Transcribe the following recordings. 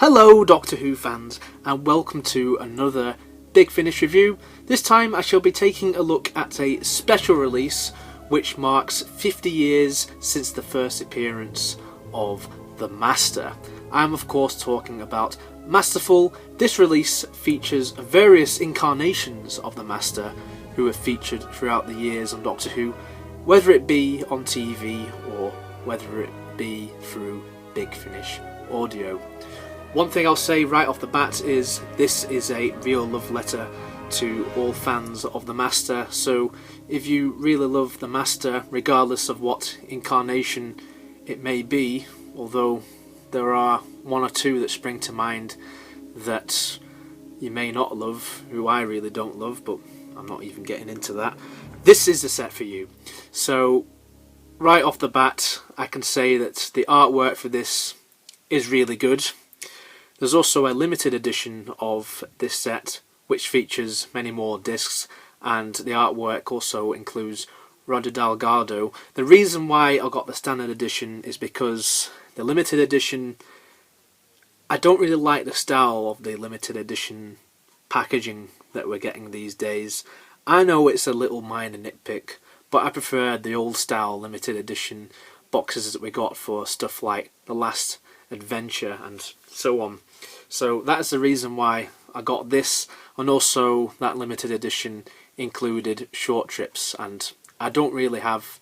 Hello Doctor Who fans, and welcome to another Big Finish review. This time I shall be taking a look at a special release which marks 50 years since the first appearance of the Master. I'm of course talking about Masterful. This release features various incarnations of the Master who have featured throughout the years on Doctor Who, whether it be on TV or whether it be through Big Finish audio. One thing I'll say right off the bat is this is a real love letter to all fans of the Master, so if you really love the Master, regardless of what incarnation it may be, although there are one or two that spring to mind that you may not love, who I really don't love, but I'm not even getting into that, this is the set for you. So right off the bat I can say that the artwork for this is really good. There's also a limited edition of this set which features many more discs, and the artwork also includes Roger Delgado. The reason why I got the standard edition is because the limited edition, I don't really like the style of the limited edition packaging that we're getting these days. I know it's a little minor nitpick, but I prefer the old style limited edition boxes that we got for stuff like The Last Adventure and so on. So that's the reason why I got this, and also that limited edition included short trips, and I don't really have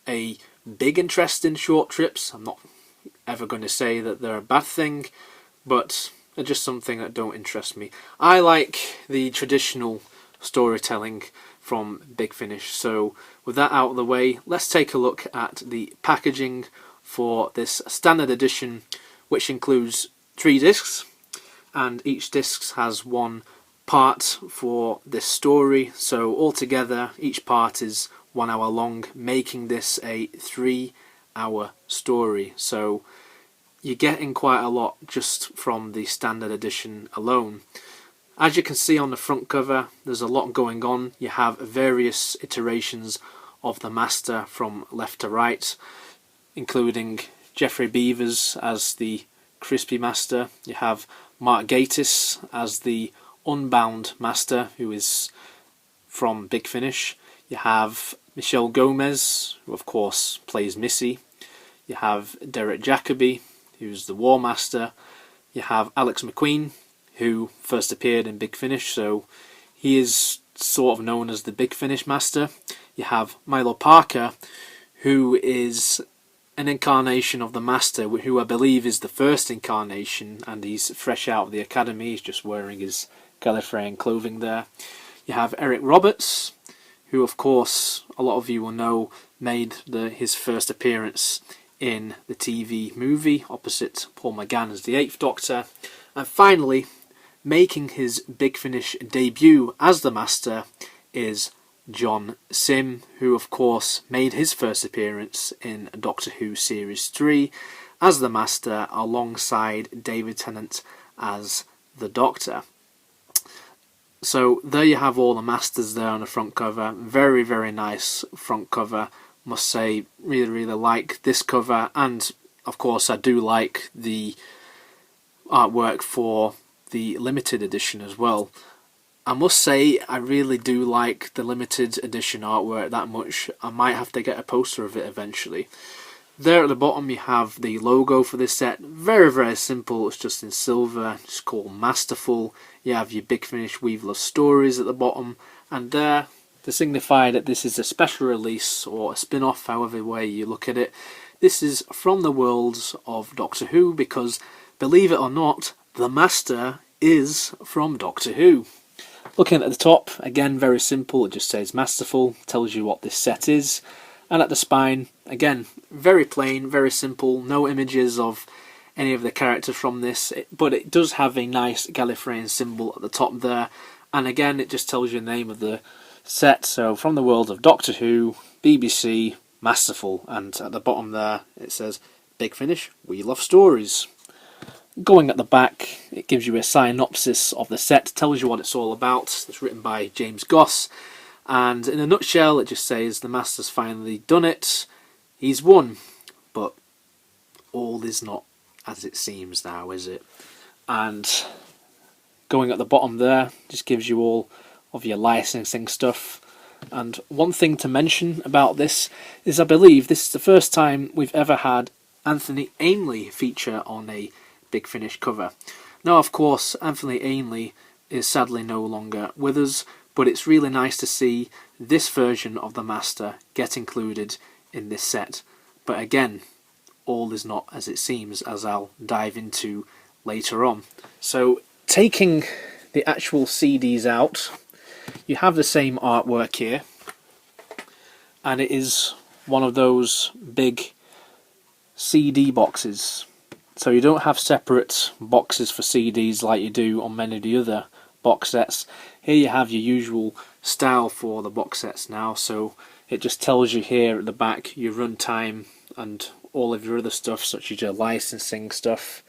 a big interest in short trips. I'm not ever going to say that they're a bad thing, but they're just something that don't interest me. I like the traditional storytelling from Big Finish. So with that out of the way, let's take a look at the packaging for this standard edition, which includes 3 discs, and each disc has one part for this story. So altogether each part is 1 hour long, making this a 3-hour story. So you're getting quite a lot just from the standard edition alone. As you can see on the front cover, there's a lot going on. You have various iterations of the Master from left to right, including Geoffrey Beevers as the Crispy Master. You have Mark Gatiss as the Unbound Master, who is from Big Finish. You have Michelle Gomez, who of course plays Missy. You have Derek Jacobi, who's the War Master. You have Alex McKeen, who first appeared in Big Finish, so he is sort of known as the Big Finish Master. You have Milo Parker, who is an incarnation of the Master, who I believe is the first incarnation, and he's fresh out of the academy. He's just wearing his Gallifreyan clothing there. You have Eric Roberts, who of course a lot of you will know made his first appearance in the TV movie opposite Paul McGann as the 8th Doctor. And finally, making his Big Finish debut as the Master is John Simm, who of course made his first appearance in Doctor Who Series 3 as the Master alongside David Tennant as the Doctor. So there you have all the Masters there on the front cover. Very, very nice front cover. Must say, really like this cover, and of course I do like the artwork for the limited edition as well. I must say I really do like the limited edition artwork that much. I might have to get a poster of it eventually. There at the bottom you have the logo for this set. Very, very simple. It's just in silver. It's called Masterful. You have your Big Finish We've Loved Stories at the bottom, and there to signify that this is a special release or a spin-off, however way you look at it. This is from the worlds of Doctor Who, because believe it or not, the Master is from Doctor Who. Looking at the top, again very simple, it just says Masterful, tells you what this set is. And at the spine, again, very plain, very simple, no images of any of the characters from this, but it does have a nice Gallifreyan symbol at the top there. And again, it just tells you the name of the set, so from the world of Doctor Who, BBC, Masterful, and at the bottom there it says Big Finish, We Love Stories. Going at the back, it gives you a synopsis of the set, tells you what it's all about. It's written by James Goss, and in a nutshell it just says the Master's finally done it, he's won, but all is not as it seems now, is it? and going at the bottom there just gives you all of your licensing stuff. And one thing to mention about this is I believe this is the first time we've ever had Anthony Ainley feature on a Big Finish cover. Now, of course, Anthony Ainley is sadly no longer with us, but it's really nice to see this version of the Master get included in this set. But again, all is not as it seems, as I'll dive into later on. So, taking the actual CDs out, you have the same artwork here, and it is one of those big CD boxes. So you don't have separate boxes for CDs like you do on many of the other box sets. Here you have your usual style for the box sets now, so it just tells you here at the back your runtime and all of your other stuff, such as your licensing stuff.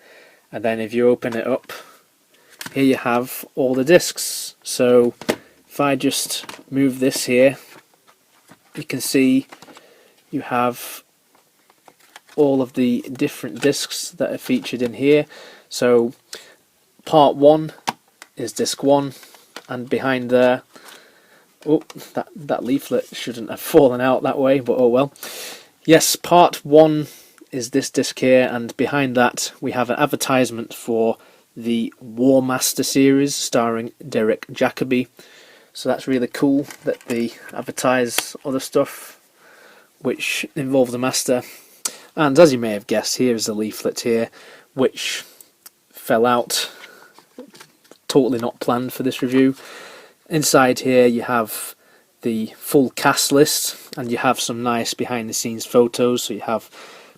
And then if you open it up, here you have all the discs. So if I just move this here, you can see you have all of the different discs that are featured in here. So part 1 is disc 1, and behind there, oh, that leaflet shouldn't have fallen out that way, but oh well. Yes, part 1 is this disc here, and behind that we have an advertisement for the War Master series starring Derek Jacobi. So that's really cool that they advertise other stuff which involve the Master. And as you may have guessed, here is the leaflet here, which fell out, totally not planned for this review. Inside here you have the full cast list, and you have some nice behind the scenes photos. So you have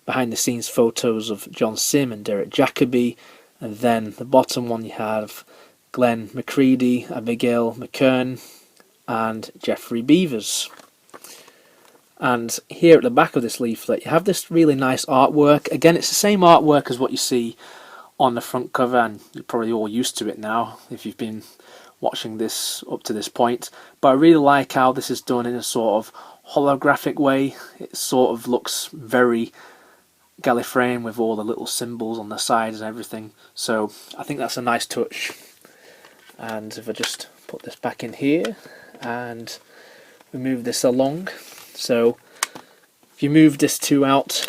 behind the scenes photos of John Simm and Derek Jacobi, and then the bottom one you have Glenn McCready, Abigail McKern, and Geoffrey Beevers. And here at the back of this leaflet you have this really nice artwork. Again, it's the same artwork as what you see on the front cover, and you're probably all used to it now if you've been watching this up to this point. But I really like how this is done in a sort of holographic way. It sort of looks very Gallifreyan with all the little symbols on the sides and everything. So I think that's a nice touch. And if I just put this back in here and we move this along, so if you move this 2 out,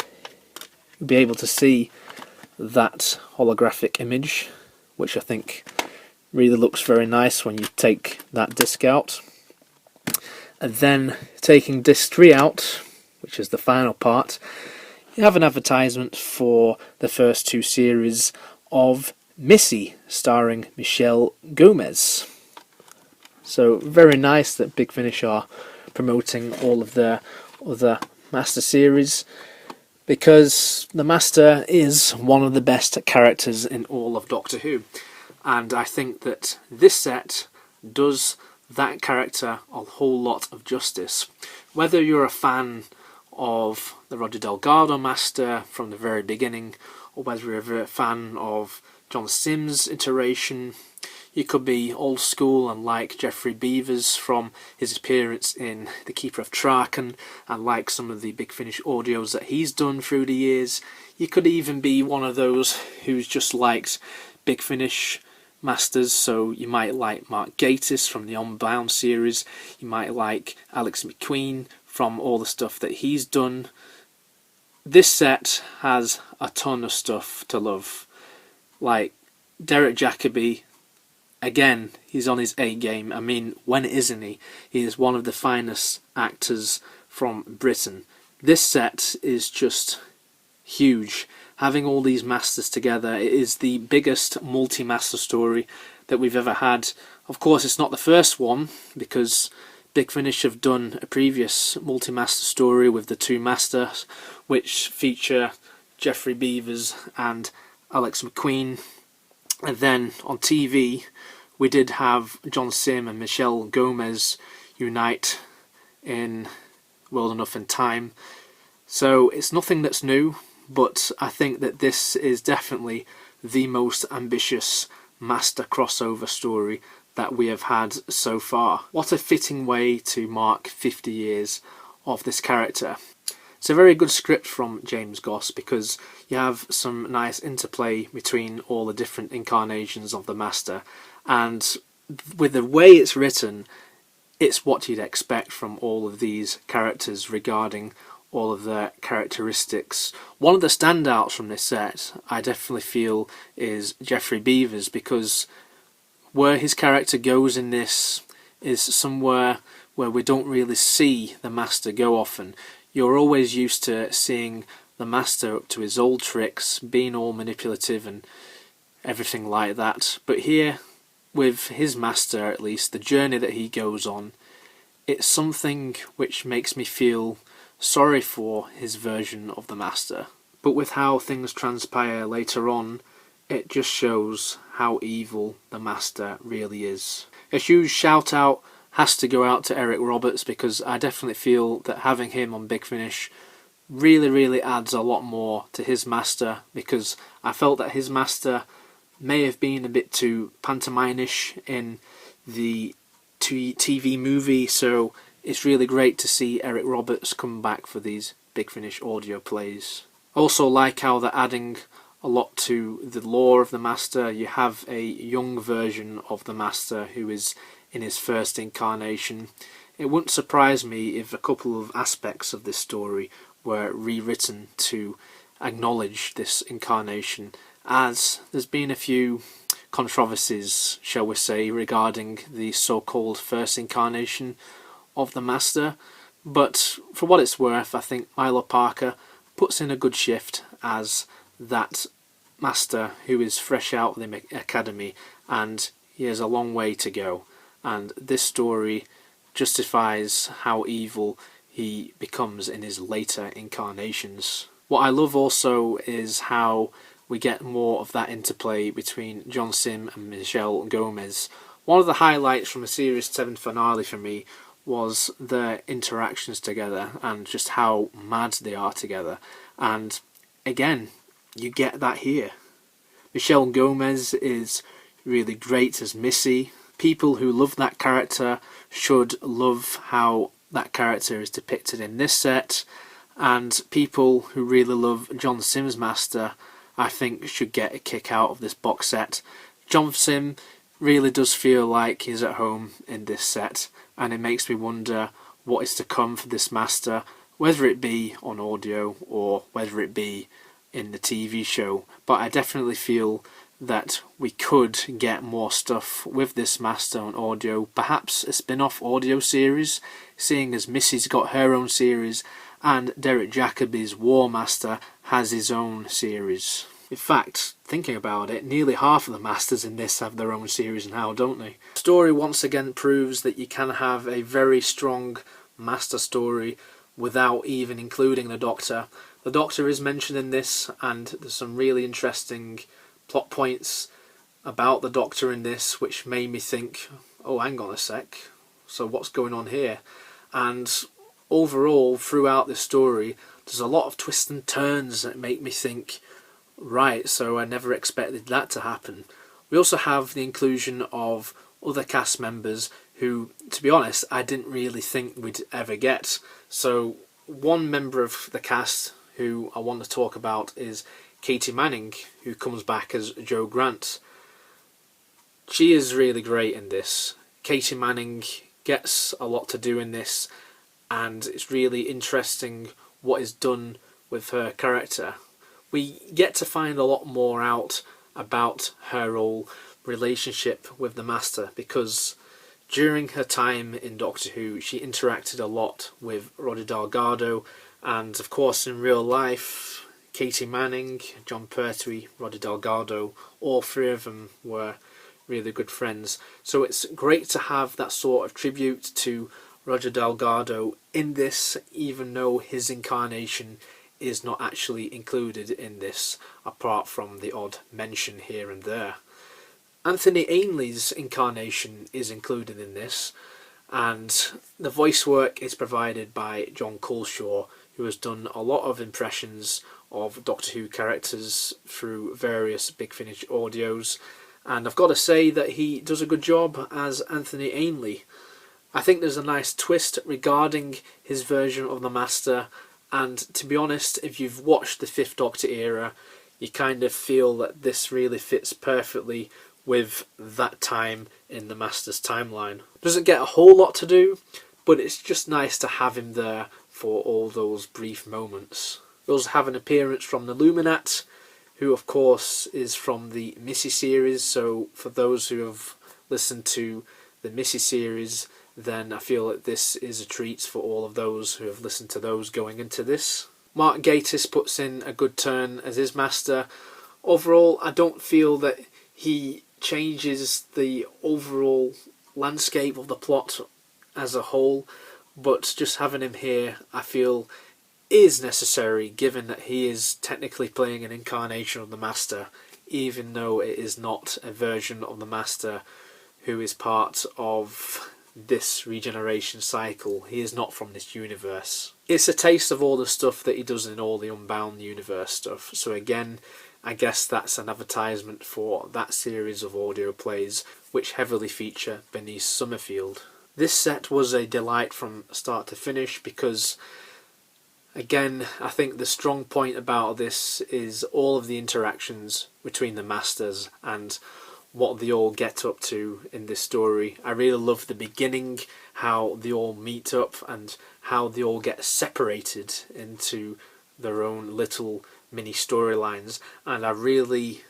you'll be able to see that holographic image, which I think really looks very nice when you take that disc out. And then taking disc 3 out, which is the final part, you have an advertisement for the first 2 series of Missy, starring Michelle Gomez. So very nice that Big Finish are promoting all of their other Master series, because the Master is one of the best characters in all of Doctor Who, and I think that this set does that character a whole lot of justice. Whether you're a fan of the Roger Delgado Master from the very beginning, or whether you're a fan of John Simm's iteration, you could be old school and like Geoffrey Beevers from his appearance in The Keeper of Traken, and like some of the Big Finish audios that he's done through the years. You could even be one of those who's just liked Big Finish Masters, so you might like Mark Gatiss from the Unbound series, you might like Alex McQueen from all the stuff that he's done. This set has a ton of stuff to love. Like Derek Jacobi, again, he's on his A game. I mean, when isn't he? He is one of the finest actors from Britain. This set is just huge. Having all these masters together, it is the biggest multi-master story that we've ever had. Of course, it's not the first one, because Big Finish have done a previous multi-master story with the 2 masters, which feature Geoffrey Beevers and Alex McQueen. And then on TV we did have John Simm and Michelle Gomez unite in World Enough in Time. So it's nothing that's new, but I think that this is definitely the most ambitious Master crossover story that we have had so far. What a fitting way to mark 50 years of this character. It's a very good script from James Goss because you have some nice interplay between all the different incarnations of the Master, and with the way it's written, it's what you'd expect from all of these characters regarding all of their characteristics. One of the standouts from this set, I definitely feel, is Geoffrey Beevers, because where his character goes in this is somewhere where we don't really see the Master go often. You're always used to seeing the Master up to his old tricks, being all manipulative and everything like that. But here, with his Master at least, the journey that he goes on, it's something which makes me feel sorry for his version of the Master. But with how things transpire later on, it just shows how evil the Master really is. A huge shout out has to go out to Eric Roberts, because I definitely feel that having him on Big Finish really adds a lot more to his Master, because I felt that his Master may have been a bit too pantomime-ish in the TV movie, so it's really great to see Eric Roberts come back for these Big Finish audio plays. Also like how they're adding a lot to the lore of the Master. You have a young version of the Master who is in his first incarnation. It wouldn't surprise me if a couple of aspects of this story were rewritten to acknowledge this incarnation, as there's been a few controversies, shall we say, regarding the so-called first incarnation of the Master. But for what it's worth, I think Milo Parker puts in a good shift as that Master who is fresh out of the academy, and he has a long way to go, and this story justifies how evil he becomes in his later incarnations. What I love also is how we get more of that interplay between John Simm and Michelle Gomez. One of the highlights from the Series 7 finale for me was their interactions together and just how mad they are together. And again, you get that here. Michelle Gomez is really great as Missy. People who love that character should love how that character is depicted in this set, and people who really love John Simm's Master, I think, should get a kick out of this box set. John Simm really does feel like he's at home in this set, and it makes me wonder what is to come for this Master, whether it be on audio or whether it be in the TV show. But I definitely feel that we could get more stuff with this Master on audio, perhaps a spin-off audio series, seeing as Missy's got her own series and Derek Jacobi's War Master has his own series. In fact, thinking about it, nearly half of the Masters in this have their own series now, don't they? The story once again proves that you can have a very strong Master story without even including the Doctor. The Doctor is mentioned in this, and there's some really interesting plot points about the Doctor in this which made me think, oh, hang on a sec, so what's going on here? And overall, throughout this story, there's a lot of twists and turns that make me think, right, so I never expected that to happen. We also have the inclusion of other cast members who, to be honest, I didn't really think we'd ever get. So one member of the cast who I want to talk about is Katy Manning, who comes back as Jo Grant. She is really great in this. Katy Manning gets a lot to do in this, and it's really interesting what is done with her character. We get to find a lot more out about her whole relationship with the Master, because during her time in Doctor Who she interacted a lot with Roger Delgado, and of course in real life Katy Manning, John Pertwee, Roger Delgado, all three of them were really good friends. So it's great to have that sort of tribute to Roger Delgado in this, even though his incarnation is not actually included in this, apart from the odd mention here and there. Anthony Ainley's incarnation is included in this, and the voice work is provided by John Culshaw, who has done a lot of impressions of Doctor Who characters through various Big Finish audios, and I've got to say that he does a good job as Anthony Ainley. I think there's a nice twist regarding his version of the Master, And to be honest, if you've watched the Fifth Doctor era, you kind of feel that this really fits perfectly with that time in the Master's timeline. Doesn't get a whole lot to do, but it's just nice to have him there for all those brief moments. We also have an appearance from the Luminat, who of course is from the Missy series, so for those who have listened to the Missy series, then I feel that this is a treat for all of those who have listened to those going into this. Mark Gatiss puts in a good turn as his Master. Overall, I don't feel that he changes the overall landscape of the plot as a whole, but just having him here I feel is necessary, given that he is technically playing an incarnation of the Master, even though it is not a version of the Master who is part of this regeneration cycle. He is not from this universe. It's a taste of all the stuff that he does in all the Unbound universe stuff, so again, I guess that's an advertisement for that series of audio plays which heavily feature Bernice Summerfield. This set was a delight from start to finish because, again, I think the strong point about this is all of the interactions between the Masters and what they all get up to in this story. I really love the beginning, how they all meet up and how they all get separated into their own little mini storylines, and I really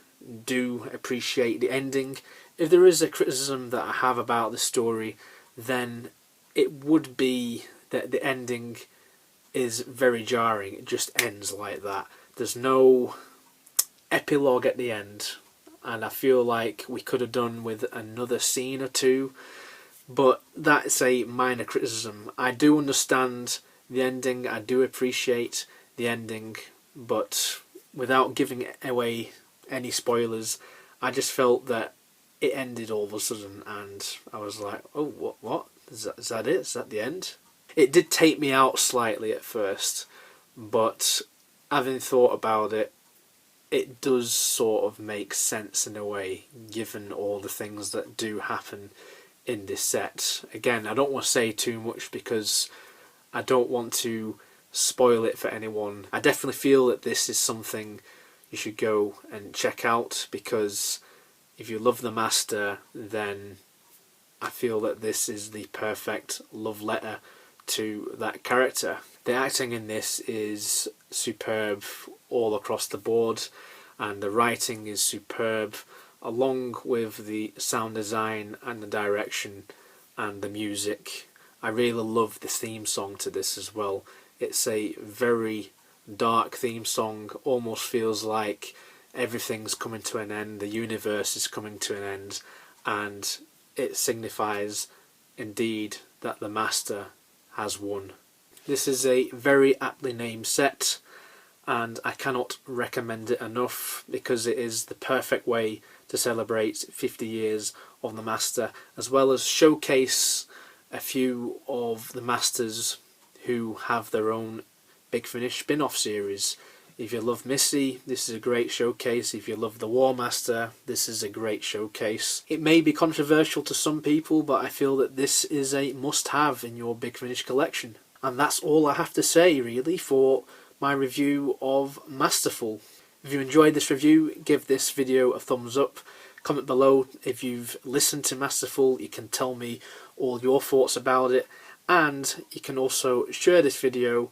do appreciate the ending. If there is a criticism that I have about the story, then it would be that the ending is very jarring. It just ends like that. There's no epilogue at the end, and I feel like we could have done with another scene or two, but that's a minor criticism. I do understand the ending, I do appreciate the ending, but without giving away any spoilers, I just felt that it ended all of a sudden and I was like, oh, what? Is that it? Is that the end? It did take me out slightly at first, but having thought about it, it does sort of make sense in a way, given all the things that do happen in this set. Again, I don't want to say too much because I don't want to spoil it for anyone. I definitely feel that this is something you should go and check out, because if you love the Master, then I feel that this is the perfect love letter to that character. The acting in this is superb all across the board, and the writing is superb, along with the sound design and the direction and the music. I really love the theme song to this as well. It's a very dark theme song, almost feels like everything's coming to an end, the universe is coming to an end, and it signifies indeed that the Master has won. This is a very aptly named set, and I cannot recommend it enough because it is the perfect way to celebrate 50 years of the Master, as well as showcase a few of the Masters who have their own Big Finish spin-off series. If you love Missy, this is a great showcase. If you love the War Master, this is a great showcase. It may be controversial to some people, but I feel that this is a must-have in your Big Finish collection. And that's all I have to say, really, for my review of Masterful. If you enjoyed this review, give this video a thumbs up. Comment below if you've listened to Masterful. You can tell me all your thoughts about it. And you can also share this video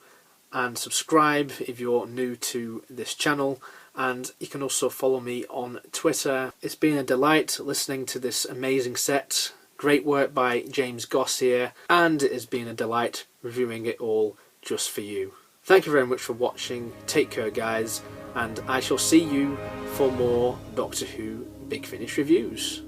and subscribe if you're new to this channel, and you can also follow me on Twitter. It's been a delight listening to this amazing set. Great work by James Goss here, and it has been a delight reviewing it all just for you. Thank you very much for watching. Take care, guys, and I shall see you for more Doctor Who Big Finish reviews.